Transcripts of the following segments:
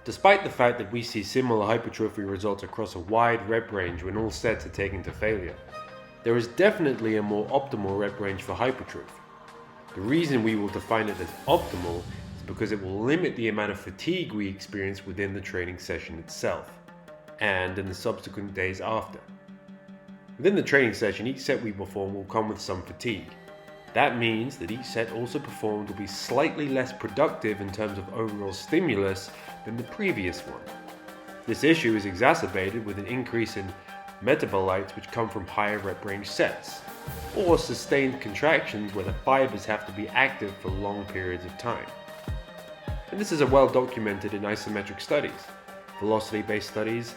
Despite the fact that we see similar hypertrophy results across a wide rep range when all sets are taken to failure, there is definitely a more optimal rep range for hypertrophy. The reason we will define it as optimal is because it will limit the amount of fatigue we experience within the training session itself, and in the subsequent days after. Within the training session, each set we perform will come with some fatigue. That means that each set also performed will be slightly less productive in terms of overall stimulus than the previous one. This issue is exacerbated with an increase in metabolites which come from higher rep range sets, or sustained contractions where the fibers have to be active for long periods of time. And this is well documented in isometric studies, velocity-based studies,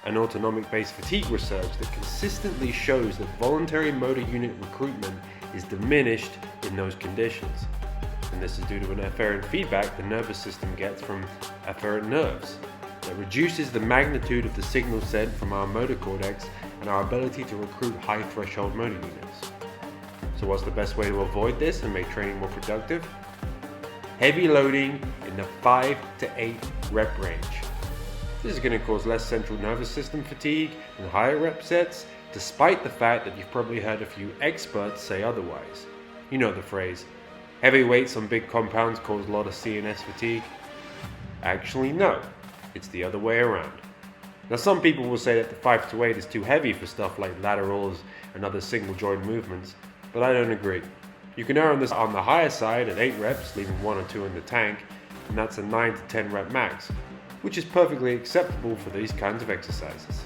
and autonomic-based fatigue research that consistently shows that voluntary motor unit recruitment is diminished in those conditions. And this is due to an afferent feedback the nervous system gets from afferent nerves that reduces the magnitude of the signal sent from our motor cortex and our ability to recruit high threshold motor units. So what's the best way to avoid this and make training more productive? Heavy loading in the 5 to 8 rep range. This is going to cause less central nervous system fatigue in higher rep sets, despite the fact that you've probably heard a few experts say otherwise. You know the phrase, heavy weights on big compounds cause a lot of CNS fatigue. Actually, no, it's the other way around. Now, some people will say that the 5 to 8 is too heavy for stuff like laterals and other single joint movements, but I don't agree. You can err on this on the higher side at 8 reps, leaving 1 or 2 in the tank, and that's a 9 to 10 rep max, which is perfectly acceptable for these kinds of exercises.